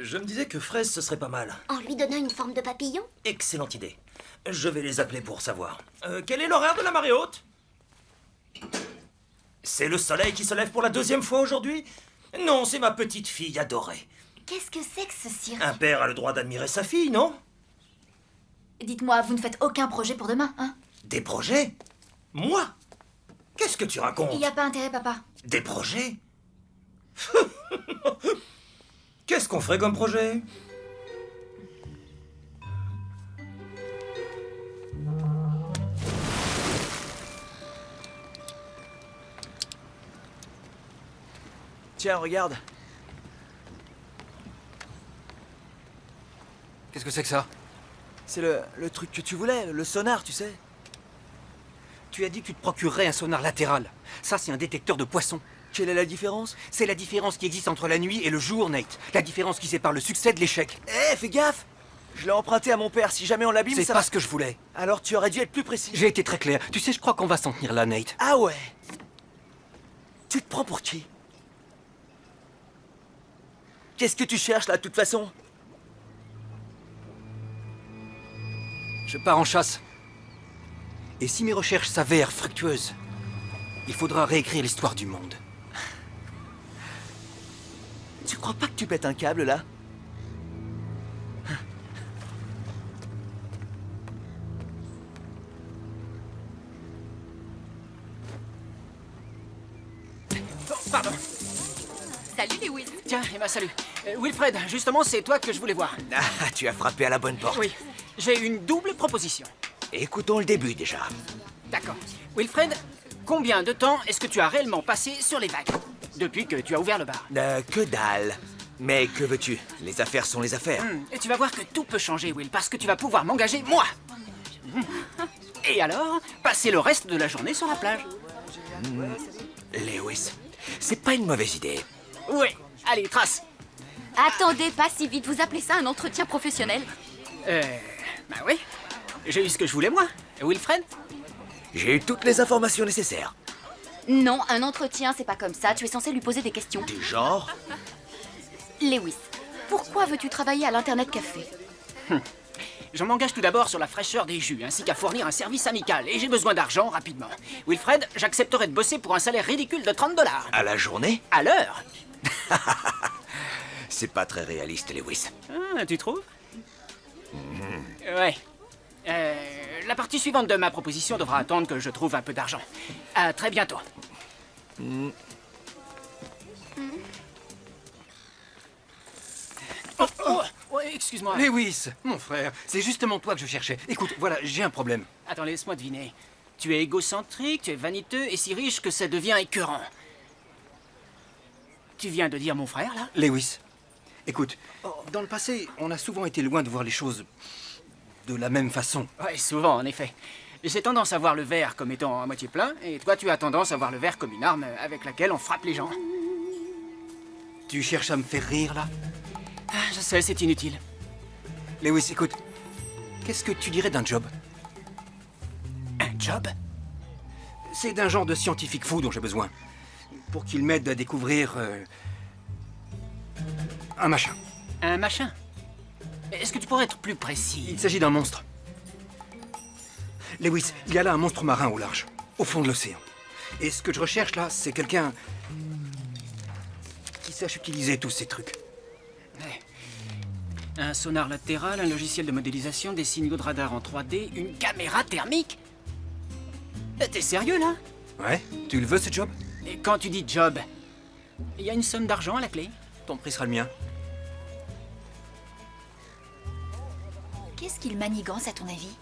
Je me disais que fraise, ce serait pas mal. En lui donnant une forme de papillon? Excellente idée. Je vais les appeler pour savoir. Quel est l'horaire de la marée haute? C'est le soleil qui se lève pour la 2e fois aujourd'hui? Non, c'est ma petite fille adorée. Qu'est-ce que c'est que ce cirque? Un père a le droit d'admirer sa fille, non? Dites-moi, vous ne faites aucun projet pour demain, hein? Des projets? Moi? Qu'est-ce que tu racontes? Il n'y a pas intérêt, papa. Des projets? Qu'est-ce qu'on ferait comme projet? Tiens, regarde. Qu'est-ce que c'est que ça? C'est le truc que tu voulais, le sonar, tu sais. Tu as dit que tu te procurerais un sonar latéral. Ça, c'est un détecteur de poissons. Quelle est la différence? C'est la différence qui existe entre la nuit et le jour, Nate. La différence qui sépare le succès de l'échec. Eh, fais gaffe! Je l'ai emprunté à mon père, si jamais on l'abîme, C'est ça pas va... ce que je voulais. Alors tu aurais dû être plus précis. J'ai été très clair. Tu sais, je crois qu'on va s'en tenir là, Nate. Ah ouais? Tu te prends pour qui? Qu'est-ce que tu cherches, là, de toute façon? Je pars en chasse. Et si mes recherches s'avèrent fructueuses, il faudra réécrire l'histoire du monde. Tu crois pas que tu pètes un câble, là? Oh, pardon. Salut Lewis. Tiens, Emma, salut. Wilfred, justement, c'est toi que je voulais voir. Ah, tu as frappé à la bonne porte. Oui, j'ai une double proposition. Écoutons le début, déjà. D'accord. Wilfred, combien de temps est-ce que tu as réellement passé sur les vagues depuis que tu as ouvert le bar? Que dalle. Mais que veux-tu? Les affaires sont les affaires. Et tu vas voir que tout peut changer, Will, parce que tu vas pouvoir m'engager, moi. Et alors, passer le reste de la journée sur la plage. Lewis, c'est pas une mauvaise idée. Oui, allez, trace. Attendez pas si vite, vous appelez ça un entretien professionnel? Bah oui. J'ai eu ce que je voulais, moi. Wilfred? J'ai eu toutes les informations nécessaires. Non, un entretien, c'est pas comme ça. Tu es censé lui poser des questions. Du genre? Lewis, pourquoi veux-tu travailler à l'Internet Café? Je m'engage tout d'abord sur la fraîcheur des jus, ainsi qu'à fournir un service amical, et j'ai besoin d'argent rapidement. Wilfred, j'accepterai de bosser pour un salaire ridicule de 30 $. À la journée? À l'heure? C'est pas très réaliste, Lewis. Ah, tu trouves? Ouais. La partie suivante de ma proposition devra attendre que je trouve un peu d'argent. À très bientôt. Oh, excuse-moi. Lewis, mon frère, c'est justement toi que je cherchais. Écoute, voilà, j'ai un problème. Attends, laisse-moi deviner. Tu es égocentrique, tu es vaniteux et si riche que ça devient écœurant. Tu viens de dire mon frère, là? Lewis, écoute, dans le passé, on a souvent été loin de voir les choses de la même façon. Ouais, souvent, en effet. J'ai tendance à voir le verre comme étant à moitié plein, et toi, tu as tendance à voir le verre comme une arme avec laquelle on frappe les gens. Tu cherches à me faire rire, là? Ah, je sais, c'est inutile. Lewis, écoute, qu'est-ce que tu dirais d'un job? Un job? C'est d'un genre de scientifique fou dont j'ai besoin. Pour qu'il m'aide à découvrir... un machin. Un machin? Est-ce que tu pourrais être plus précis? Il s'agit d'un monstre. Lewis, il y a là un monstre marin au large, au fond de l'océan. Et ce que je recherche là, c'est quelqu'un qui sache utiliser tous ces trucs. Ouais. Un sonar latéral, un logiciel de modélisation, des signaux de radar en 3D, une caméra thermique? T'es sérieux, là? Ouais, tu le veux ce job? Et quand tu dis job, il y a une somme d'argent à la clé? Ton prix sera le mien. Qu'est-ce qu'il manigance, à ton avis?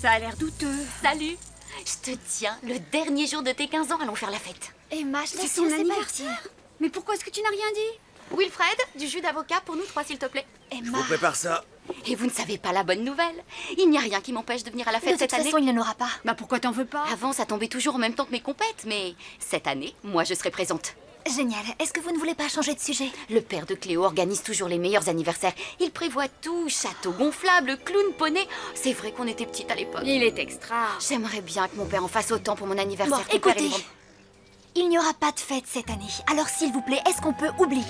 Ça a l'air douteux. Salut. Je te tiens, le dernier jour de tes 15 ans, allons faire la fête. Emma, je C'est laisse ton laisser anniversaire. partir. Mais pourquoi est-ce que tu n'as rien dit? Wilfred, du jus d'avocat pour nous 3, s'il te plaît. Emma, On prépare ça. Et vous ne savez pas la bonne nouvelle. Il n'y a rien qui m'empêche de venir à la de fête toute cette année. façon, il ne l'aura pas. Bah pourquoi t'en veux pas? Avant, ça tombait toujours en même temps que mes compètes, mais cette année, moi, je serai présente. Génial. Est-ce que vous ne voulez pas changer de sujet? Le père de Cléo organise toujours les meilleurs anniversaires. Il prévoit tout, château gonflable, clown, poney. C'est vrai qu'on était petites à l'époque. Il est extra. J'aimerais bien que mon père en fasse autant pour mon anniversaire. Bon, Ton père, écoutez, il n'y aura pas de fête cette année. Alors s'il vous plaît, est-ce qu'on peut oublier?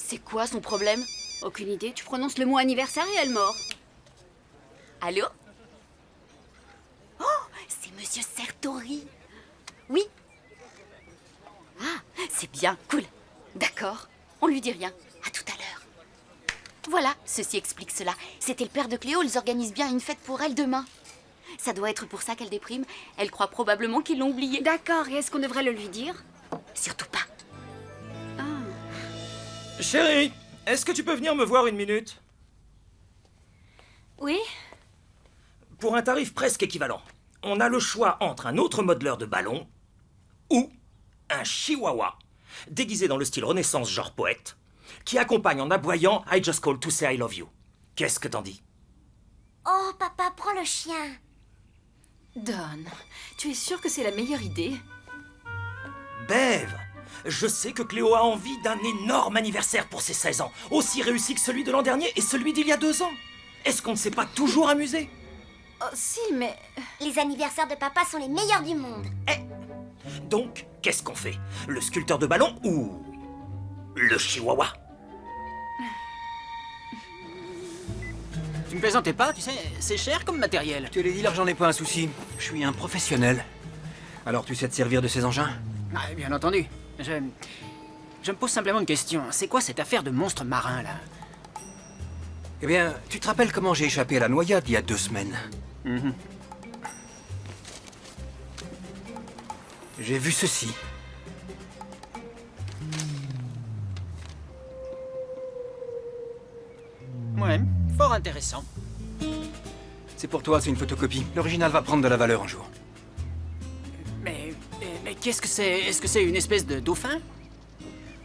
C'est quoi son problème? Aucune idée, tu prononces le mot anniversaire et elle mord. Allô? Oh, c'est Monsieur Sertori. Oui. Ah, c'est bien, cool. D'accord, on lui dit rien. À tout à l'heure. Voilà, ceci explique cela. C'était le père de Cléo, ils organisent bien une fête pour elle demain. Ça doit être pour ça qu'elle déprime. Elle croit probablement qu'ils l'ont oubliée. D'accord, et est-ce qu'on devrait le lui dire? Surtout pas. Chérie, est-ce que tu peux venir me voir une minute? Oui? Pour un tarif presque équivalent, on a le choix entre un autre modeleur de ballon ou un chihuahua, déguisé dans le style Renaissance genre poète, qui accompagne en aboyant I just called to say I love you. Qu'est-ce que t'en dis? Oh, papa, prends le chien. Don, tu es sûr que c'est la meilleure idée? Bev, je sais que Cléo a envie d'un énorme anniversaire pour ses 16 ans, aussi réussi que celui de l'an dernier et celui d'il y a 2 ans. Est-ce qu'on ne s'est pas toujours amusé? Oh, si, mais... Les anniversaires de papa sont les meilleurs du monde. Donc, qu'est-ce qu'on fait? Le sculpteur de ballon ou le chihuahua? Tu me plaisantais pas, tu sais, c'est cher comme matériel. Je te l'ai dit, l'argent n'est pas un souci. Je suis un professionnel. Alors tu sais te servir de ces engins? Ah, bien entendu. Je me pose simplement une question. C'est quoi cette affaire de monstre marin, là? Eh bien, tu te rappelles comment j'ai échappé à la noyade il y a 2 semaines? J'ai vu ceci. Ouais, fort intéressant. C'est pour toi, c'est une photocopie. L'original va prendre de la valeur un jour. Mais qu'est-ce que c'est? Est-ce que c'est une espèce de dauphin?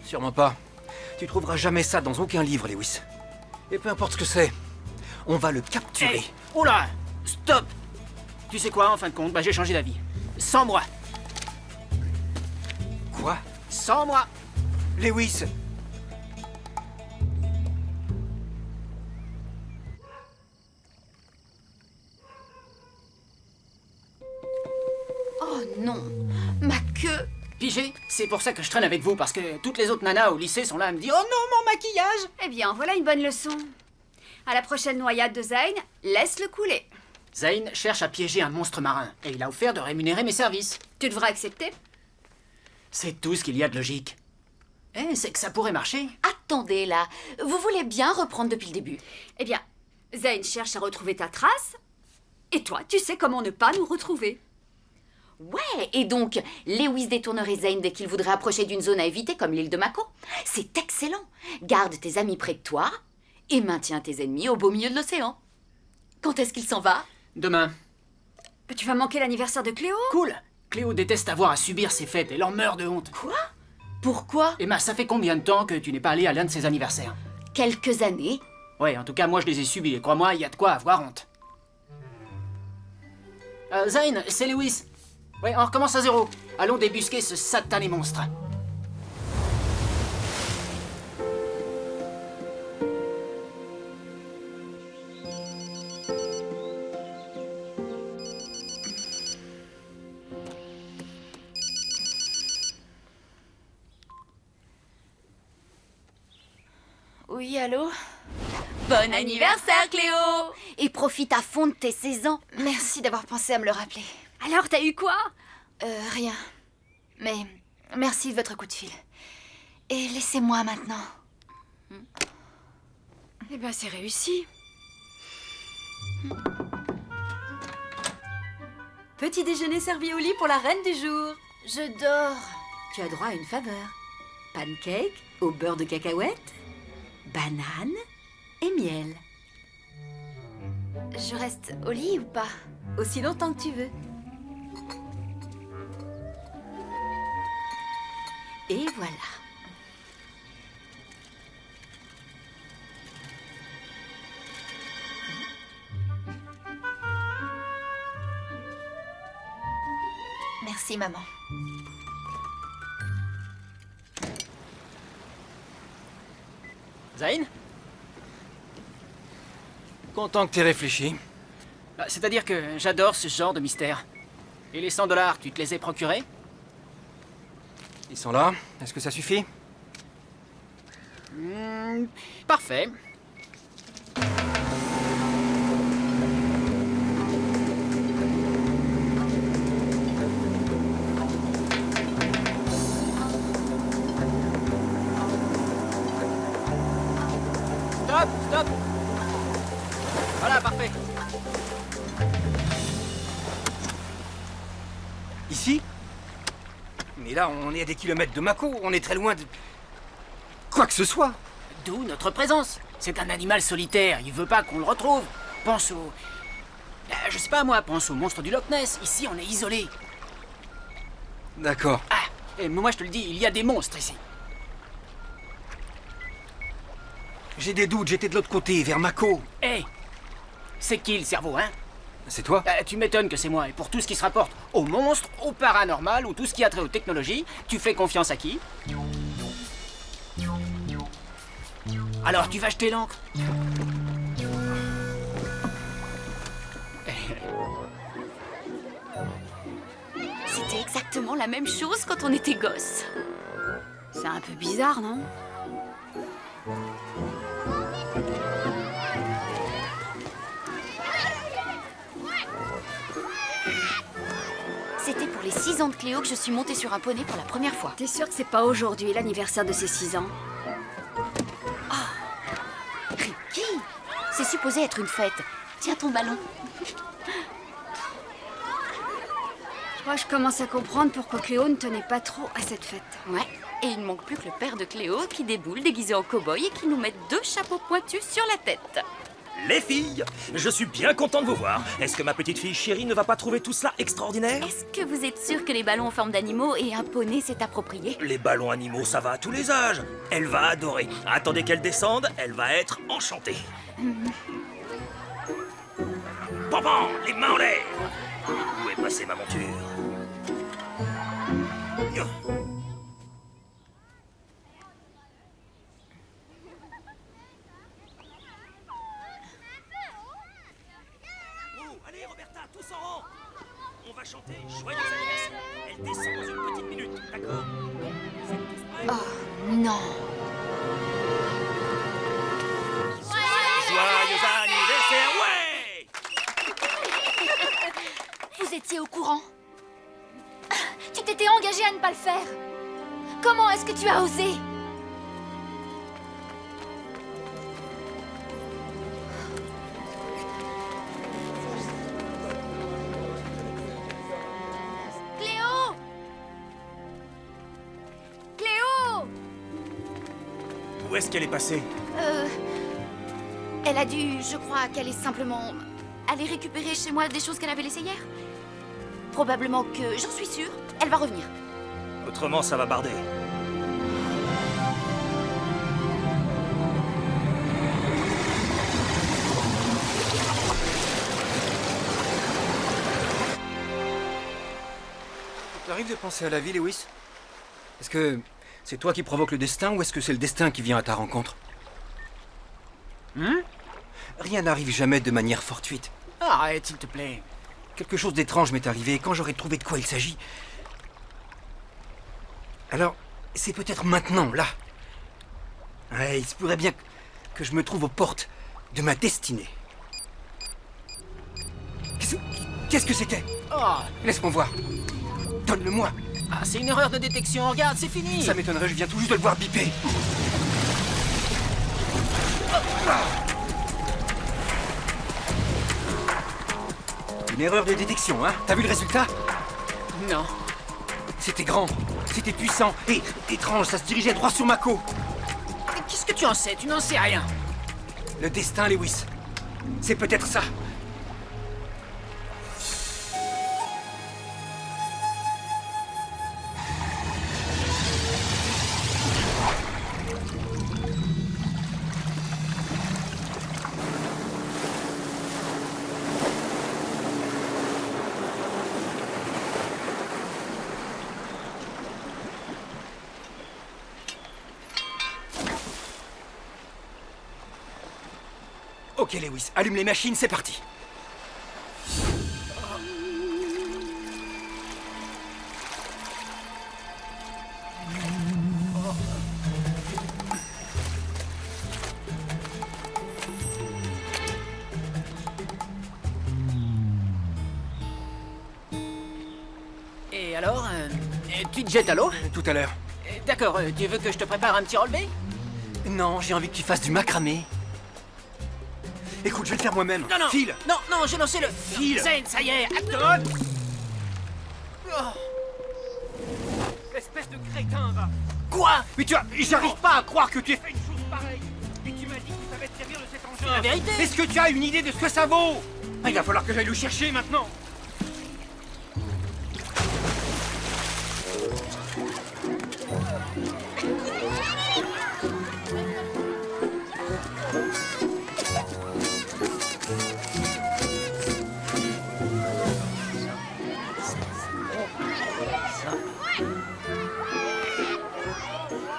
Sûrement pas. Tu trouveras jamais ça dans aucun livre, Lewis. Et peu importe ce que c'est, on va le capturer. Hey, oh là! Stop! Tu sais quoi, en fin de compte, j'ai changé d'avis. Sans moi! Quoi? Sans moi! Lewis! Oh non, ma queue. Pigé, c'est pour ça que je traîne avec vous, parce que toutes les autres nanas au lycée sont là à me dire « Oh non, mon maquillage !» Eh bien, voilà une bonne leçon. À la prochaine noyade de Zayn, laisse-le couler. Zayn cherche à piéger un monstre marin, et il a offert de rémunérer mes services. Tu devras accepter. C'est tout ce qu'il y a de logique. C'est que ça pourrait marcher. Attendez là, vous voulez bien reprendre depuis le début? Eh bien, Zayn cherche à retrouver ta trace. Et toi, tu sais comment ne pas nous retrouver. Ouais, et donc, Lewis détournerait Zayn dès qu'il voudrait approcher d'une zone à éviter comme l'île de Mako. C'est excellent. Garde tes amis près de toi et maintiens tes ennemis au beau milieu de l'océan. Quand est-ce qu'il s'en va? Demain. Tu vas manquer l'anniversaire de Cléo? Cool. Cléo déteste avoir à subir ses fêtes, elle en meurt de honte. Quoi? Pourquoi? Emma, ça fait combien de temps que tu n'es pas allée à l'un de ses anniversaires? Quelques années. Ouais, en tout cas, moi je les ai subis, et crois-moi, il y a de quoi avoir honte. Zayn, c'est Lewis. Ouais, on recommence à 0. Allons débusquer ce satané monstre. Oui, allô? Bon anniversaire, Cléo! Et profite à fond de tes 16 ans. Merci d'avoir pensé à me le rappeler. Alors, t'as eu quoi? Rien. Mais merci de votre coup de fil. Et laissez-moi maintenant. Eh ben, c'est réussi. Petit déjeuner servi au lit pour la reine du jour. Je dors. Tu as droit à une faveur. Pancake au beurre de cacahuète, banane et miel. Je reste au lit ou pas? Aussi longtemps que tu veux. Et voilà. Merci, maman. Zayn? Content que t'aies réfléchi. C'est-à-dire que j'adore ce genre de mystère. Et les 100 $, tu te les as procurés? Ils sont là. Est-ce que ça suffit? Parfait. Stop, stop. Voilà, parfait. Ici? Mais là, on est à des kilomètres de Mako, on est très loin de... quoi que ce soit. D'où notre présence. C'est un animal solitaire, il veut pas qu'on le retrouve. Pense au... je sais pas moi, pense au monstre du Loch Ness. Ici, on est isolé. D'accord. Ah, et moi je te le dis, il y a des monstres ici. J'ai des doutes, j'étais de l'autre côté, vers Mako. Hé, c'est qui le cerveau, hein? C'est toi? Tu m'étonnes que c'est moi. Et pour tout ce qui se rapporte aux monstres, au paranormal ou tout ce qui a trait aux technologies, tu fais confiance à qui? Alors tu vas jeter l'encre? C'était exactement la même chose quand on était gosse. C'est un peu bizarre, non? C'était pour les 6 ans de Cléo que je suis montée sur un poney pour la première fois. T'es sûre que c'est pas aujourd'hui l'anniversaire de ses 6 ans? Ricky, c'est supposé être une fête. Tiens ton ballon. Je crois que je commence à comprendre pourquoi Cléo ne tenait pas trop à cette fête. Ouais, et il ne manque plus que le père de Cléo qui déboule déguisé en cow-boy et qui nous met 2 chapeaux pointus sur la tête. Les filles, je suis bien content de vous voir. Est-ce que ma petite fille chérie ne va pas trouver tout cela extraordinaire? Est-ce que vous êtes sûr que les ballons en forme d'animaux et un poney s'est approprié? Les ballons animaux, ça va à tous les âges. Elle va adorer. Attendez qu'elle descende, elle va être enchantée. Pampan, les mains en l'air. Où est passée ma monture? Allez, Roberta, tous en rang. On va chanter Joyeux anniversaire. Elle descend dans une petite minute, d'accord? Bon, vous êtes tous prêts? Oh non. Joyeux anniversaire, ouais! Vous étiez au courant? Tu t'étais engagé à ne pas le faire. Comment est-ce que tu as osé? Cléo! Cléo! Où est-ce qu'elle est passée? Elle a dû, je crois qu'elle est simplement aller récupérer chez moi des choses qu'elle avait laissées hier. Probablement que, j'en suis sûre, elle va revenir. Autrement, ça va barder. T'arrives de penser à la vie, Lewis? Est-ce que c'est toi qui provoque le destin ou est-ce que c'est le destin qui vient à ta rencontre? Rien n'arrive jamais de manière fortuite. Arrête, s'il te plaît. Quelque chose d'étrange m'est arrivé et quand j'aurai trouvé de quoi il s'agit... Alors, c'est peut-être maintenant, là. Ouais, il se pourrait bien que je me trouve aux portes de ma destinée. Qu'est-ce que c'était? Oh, Laisse-moi voir. Donne-le-moi. ah, c'est une erreur de détection. Regarde, c'est fini. Ça m'étonnerait, je viens tout juste de le voir biper. Une erreur de détection, hein? T'as vu le résultat? Non. C'était grand, c'était puissant et étrange, ça se dirigeait droit sur Mako. Mais qu'est-ce que tu en sais? Tu n'en sais rien. Le destin, Lewis. C'est peut-être ça. Ok, Lewis, allume les machines, c'est parti. alors, tu te jettes à l'eau? Tout à l'heure. D'accord, tu veux que je te prépare un petit relevé? Non, j'ai envie que tu fasses du macramé. Écoute, je vais le faire moi-même. Non, non. File. Non, non, j'ai lancé le... File. Zane, ça y est, Acton. Espèce de crétin, va. Quoi? Mais tu vois, j'arrive pas à croire que tu aies fait une chose pareille. Et tu m'as dit que tu savais te servir de cet engin. La vérité. Est-ce que tu as une idée de ce que ça vaut? Il va falloir que j'aille le chercher maintenant.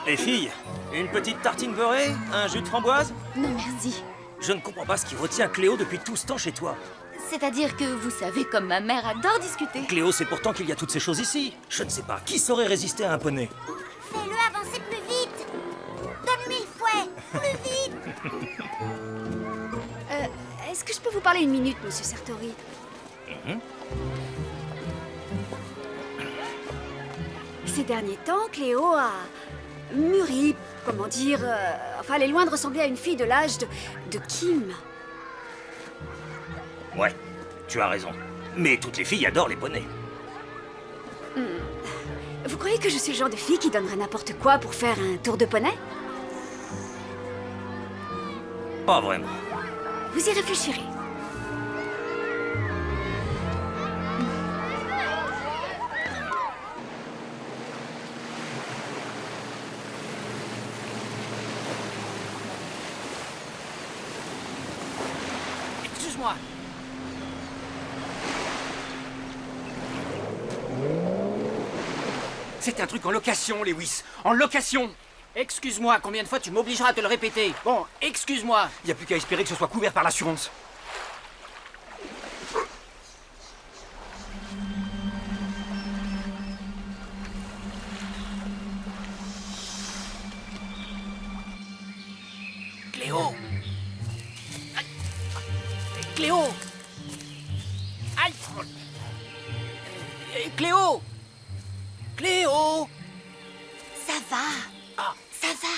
Les filles, une petite tartine beurrée? Un jus de framboise? Non, merci. Je ne comprends pas ce qui retient Cléo depuis tout ce temps chez toi. C'est-à-dire que vous savez comme ma mère adore discuter. Cléo, c'est pourtant qu'il y a toutes ces choses ici. Je ne sais pas, qui saurait résister à un poney? Fais-le avancer plus vite. Donne-lui le fouet. Plus vite. Est-ce que je peux vous parler une minute, monsieur Sertori? Ces derniers temps, Cléo a mûri, comment dire... enfin, elle est loin de ressembler à une fille de l'âge de Kim. Ouais, tu as raison. Mais toutes les filles adorent les poneys. Vous croyez que je suis le genre de fille qui donnerait n'importe quoi pour faire un tour de poney? Pas vraiment. Vous y réfléchirez. Excuse-moi. C'est un truc en location, Lewis. En location. Excuse-moi, combien de fois tu m'obligeras à te le répéter? Bon, excuse-moi. Il n'y a plus qu'à espérer que ce soit couvert par l'assurance. Cléo. Aïe. Cléo. Aïe. Cléo. Cléo. Ça va. Ah. Ça va.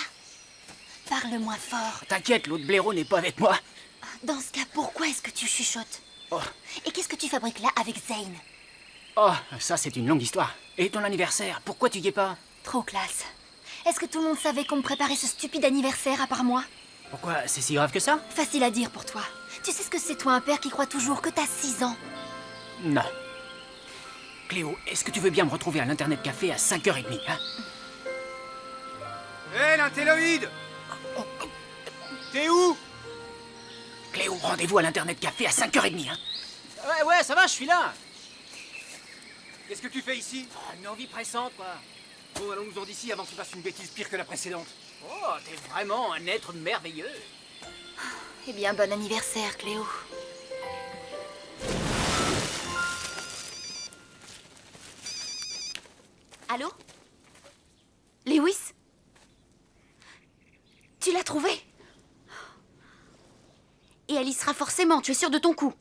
Parle moins fort. T'inquiète, l'autre blaireau n'est pas avec moi. Dans ce cas, pourquoi est-ce que tu chuchotes? Oh. Et qu'est-ce que tu fabriques là avec Zane? Oh, ça c'est une longue histoire. Et ton anniversaire, pourquoi tu y es pas? Trop classe. Est-ce que tout le monde savait qu'on me préparait ce stupide anniversaire à part moi? Pourquoi? C'est si grave que ça? Facile à dire pour toi. Tu sais ce que c'est, toi, un père qui croit toujours que t'as 6 ans? Non. Cléo, est-ce que tu veux bien me retrouver à l'Internet Café à 5h30, hein? Hé, l'intelloïde! T'es où? Cléo, rendez-vous à l'Internet Café à 5h30, hein? Ouais, ça va, je suis là. Qu'est-ce que tu fais ici? Une envie pressante, quoi. Bon, allons-nous-en d'ici avant que tu fasses une bêtise pire que la précédente. Oh, t'es vraiment un être merveilleux. Eh bien, bon anniversaire, Cléo. Allô? Lewis? Tu l'as trouvé? Et elle y sera forcément, tu es sûr de ton coup?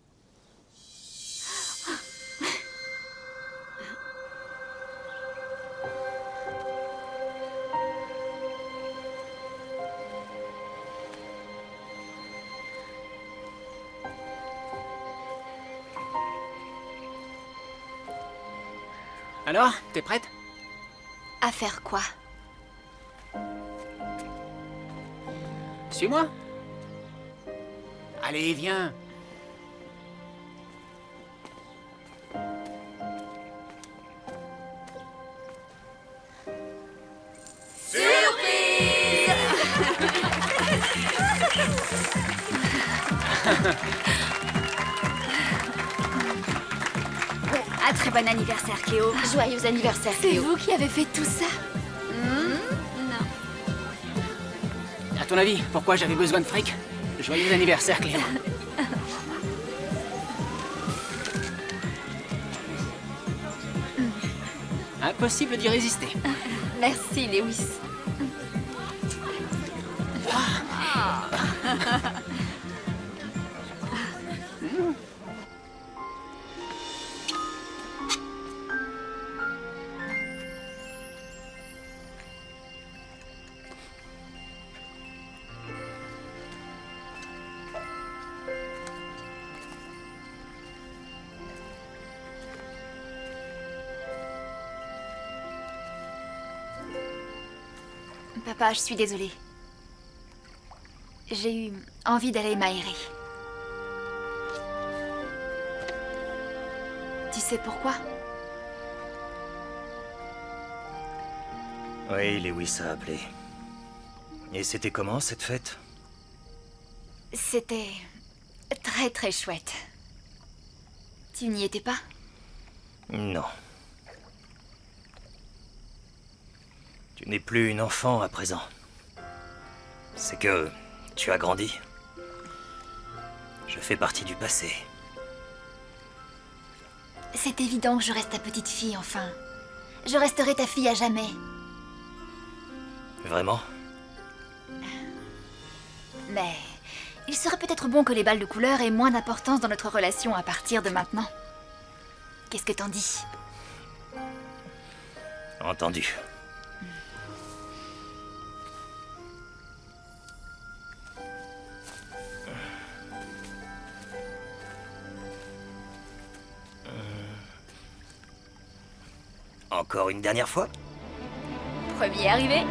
Alors, t'es prête? À faire quoi? Suis-moi. Allez, viens. Un très bon anniversaire, Cléo. Joyeux anniversaire, C'est Cléo. vous qui avez fait tout ça? Non. À ton avis, pourquoi j'avais besoin de fric? Joyeux anniversaire, Cléo. Impossible d'y résister. Merci, Lewis. Papa, je suis désolée. J'ai eu envie d'aller m'aérer. Tu sais pourquoi? Oui, Lewis a appelé. Et c'était comment, cette fête? C'était très très chouette. Tu n'y étais pas? Non. Tu n'es plus une enfant à présent. C'est que tu as grandi. Je fais partie du passé. C'est évident que je reste ta petite fille, enfin. Je resterai ta fille à jamais. Vraiment? Mais il serait peut-être bon que les balles de couleur aient moins d'importance dans notre relation à partir de maintenant. Qu'est-ce que t'en dis? Entendu. Encore une dernière fois? Premier arrivé.